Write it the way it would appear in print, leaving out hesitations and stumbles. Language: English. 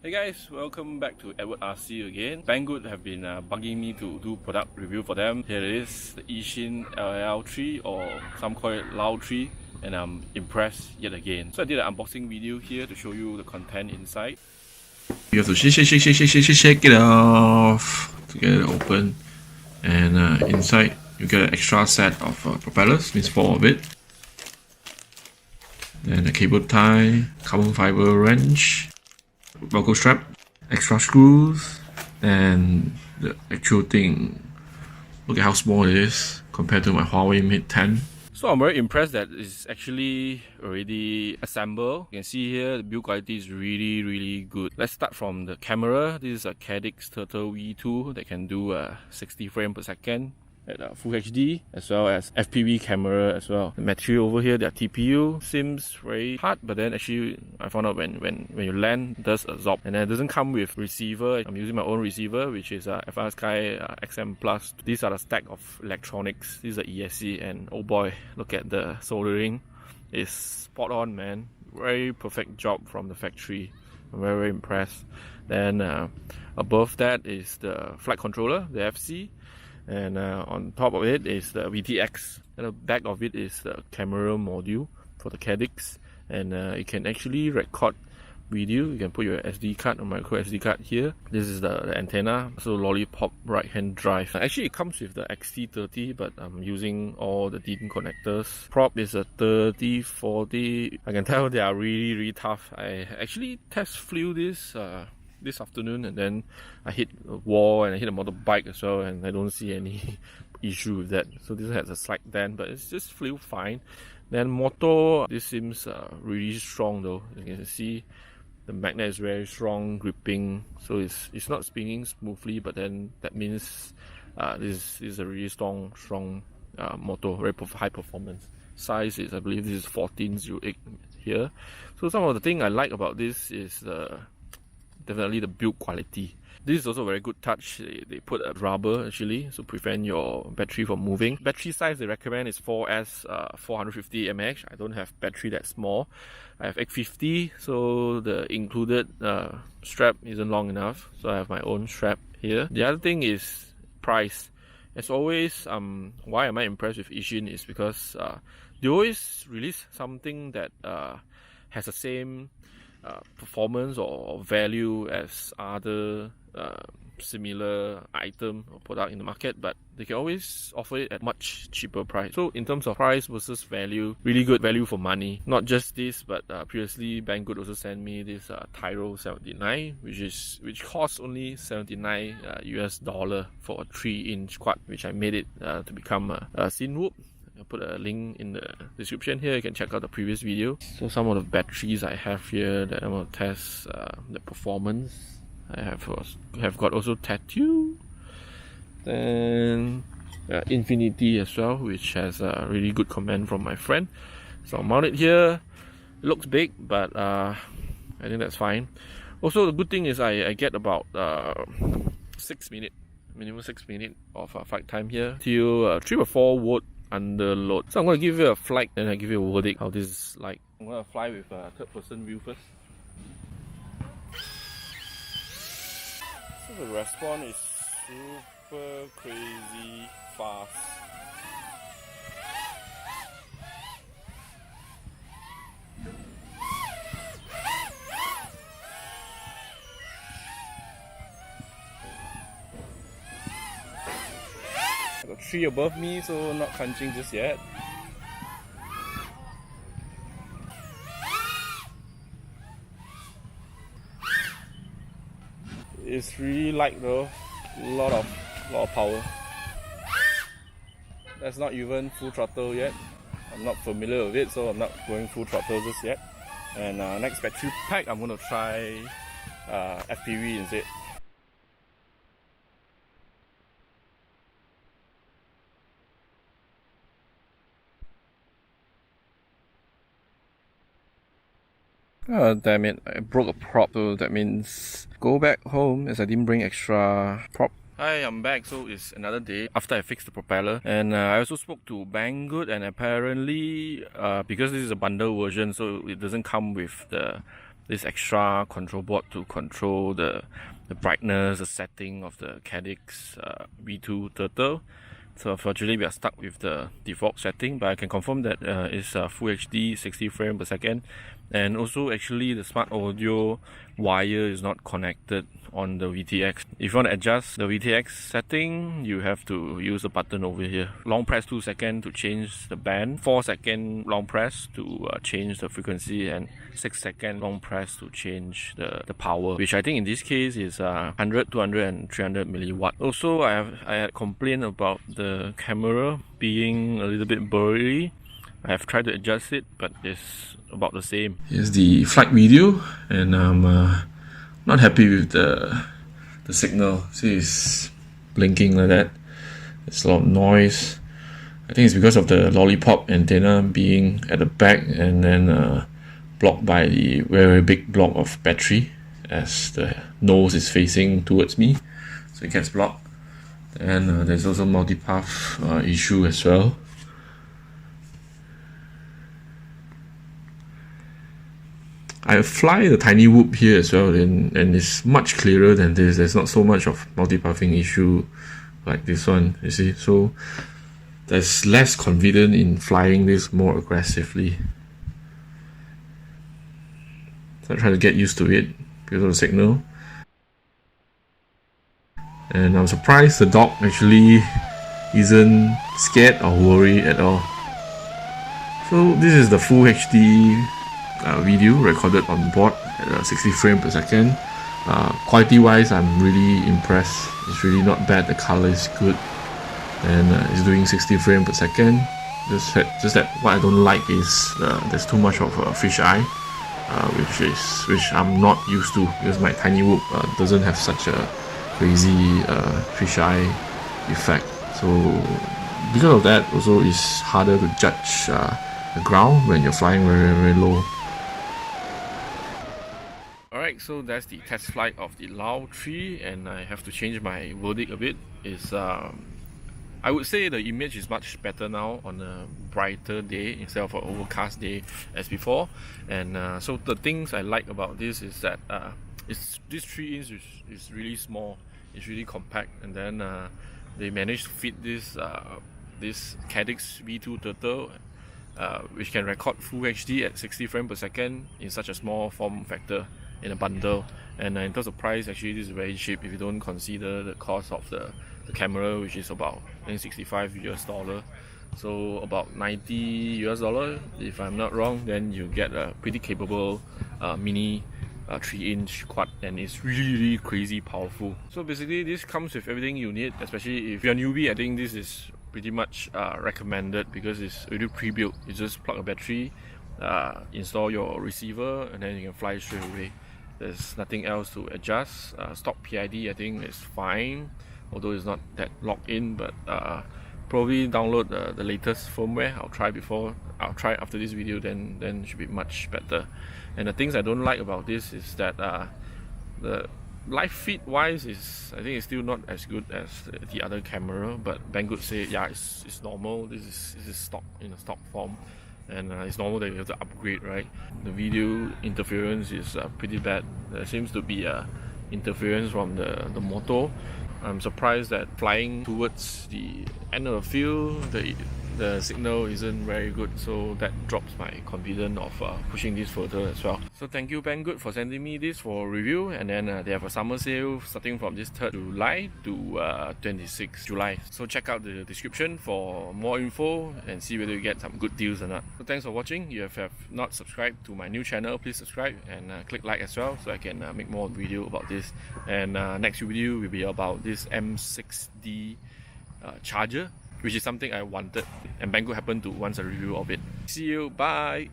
Hey guys, welcome back to Edward RC again. Bangood have been bugging me to do product review for them. Here it is, the Eachine Lal3 or some call it Lal3, and I'm impressed yet again. So I did an unboxing video here to show you the content inside. You have to shake it off to get it open, and inside you get an extra set of propellers, means 4 of it. Then a cable tie, carbon fiber wrench, Velcro strap, extra screws, and the actual thing. Look at how small it is compared to my Huawei Mate 10. So I'm very impressed that it's actually already assembled. You can see here the build quality is really good. Let's start from the camera. This is a Cadix Turtle V2 that can do 60 frames per second at Full HD, as well as FPV camera as well. The material over here, their TPU seems very hard, but then actually I found out when you land, it does absorb. And then it doesn't come with receiver. I'm using my own receiver, which is Frsky XM Plus. These are the stack of electronics. This is the ESC, and oh boy, look at the soldering. It's spot on, man. Very perfect job from the factory. I'm very impressed. Then above that is the flight controller, the FC. And on top of it is the VTX, and the back of it is the camera module for the Cadix, and it can actually record video. You can put your SD card or micro SD card here. This is the antenna, so lollipop right hand drive. Actually it comes with the XT30, but I'm using all the DIN connectors. Prop is a 3040. I can tell they are really tough. I actually test flew this afternoon, and then I hit a wall and I hit a motorbike as well, and I don't see any issue with that. So this has a slight dent, but it's just flew fine. Then motor, this seems really strong though. You can see the magnet is very strong, gripping, so it's not spinning smoothly, but then that means this is a really strong motor, very high performance. Size is, I believe this is 1408 here. So some of the thing I like about this is definitely the build quality. This is also a very good touch. They put a rubber actually, so prevent your battery from moving. Battery size they recommend is 4S 450 mAh. I don't have battery that small. I have 850, so the included strap isn't long enough, so I have my own strap here. The other thing is price. As always, why am I impressed with Eachine is because they always release something that has the same performance or value as other similar item or product in the market, but they can always offer it at much cheaper price. So in terms of price versus value, really good value for money. Not just this, but previously Bangood also sent me this Tyro79, which costs only $79 US for a 3-inch quad, which I made it to become a Cinewhoop. I'll put a link in the description here. You can check out the previous video. So some of the batteries I have here that I'm going to test the performance. I have got also Tattoo, then Infinity as well, which has a really good comment from my friend. So I'll mount it here. It looks big, but I think that's fine. Also the good thing is I get about 6 minutes, minimum 6 minutes of flight time here till 3 or 4 watt under load. So I'm going to give you a flight, and I give you a verdict how this is like. I'm going to fly with a third person view first. So the response is super crazy fast. I got 3 above me, so not crunching just yet. It's really light though, a lot of power. That's not even full throttle yet. I'm not familiar with it, so I'm not going full throttle just yet. And next battery pack, I'm going to try FPV instead. Oh, damn it, I broke a prop, so that means go back home as I didn't bring extra prop. Hi, I'm back. So it's another day after I fixed the propeller, and I also spoke to Bangood, and apparently because this is a bundle version, so it doesn't come with the this extra control board to control the brightness, the setting of the Cadix V2 Turtle. So unfortunately we are stuck with the default setting, but I can confirm that it's Full HD 60 frames per second, and also actually the smart audio wire is not connected on the VTX. If you want to adjust the VTX setting, you have to use the button over here. Long press 2 seconds to change the band, 4 second long press to change the frequency, and 6 second long press to change the power, which I think in this case is 100, 200 and 300 milliwatt. Also I had complained about the camera being a little bit blurry. I have tried to adjust it, but it's about the same. Here's the flight video, and I'm not happy with the signal. See, it's blinking like that. It's a lot of noise. I think it's because of the lollipop antenna being at the back and then blocked by the very big block of battery as the nose is facing towards me, so it gets blocked. And there's also multipath issue as well. I fly the Cinewhoop here as well, and it's much clearer than this. There's not so much of multipathing issue like this one, you see. So there's less confident in flying this more aggressively. So I try to get used to it because of the signal. And I'm surprised the dog actually isn't scared or worried at all. So this is the Full HD video recorded on board at 60 frames per second. Quality wise, I'm really impressed. It's really not bad. The color is good, and it's doing 60 frames per second. Just that what I don't like is there's too much of a fisheye, which I'm not used to, because my Cinewhoop doesn't have such a crazy fisheye effect. So because of that, also it's harder to judge the ground when you're flying very, very low. Alright, so that's the test flight of the Lal3, and I have to change my verdict a bit. I would say the image is much better now on a brighter day instead of an overcast day as before. And so the things I like about this is that this 3-inch is really small, it's really compact, and then they managed to fit this Cadix V2 Turtle, which can record Full HD at 60 frames per second in such a small form factor in a bundle. And in terms of price, actually this is very cheap if you don't consider the cost of the camera, which is about I think $65, so about $90 if I'm not wrong. Then you get a pretty capable mini 3-inch quad, and it's really crazy powerful. So basically this comes with everything you need, especially if you're a newbie. I think this is pretty much recommended because it's already pre-built. You just plug a battery, install your receiver, and then you can fly straight away. There's nothing else to adjust. Stock PID I think is fine, although it's not that locked in, but probably download the latest firmware. I'll try after this video, then it should be much better. And the things I don't like about this is that the live feed wise I think it's still not as good as the other camera, but Bangood say yeah, it's normal. This is stock in a stock form, and it's normal that you have to upgrade, right? The video interference is pretty bad. There seems to be interference from the motor. I'm surprised that flying towards the end of the field, the signal isn't very good, so that drops my confidence of pushing this further as well. So thank you Bangood for sending me this for review, and then they have a summer sale starting from this 3rd July to 26th July. So check out the description for more info and see whether you get some good deals or not. So thanks for watching. If you have not subscribed to my new channel, please subscribe and click like as well, so I can make more video about this. And next video will be about this M6D charger, which is something I wanted, and Bangood happened to want a review of it. See you, bye!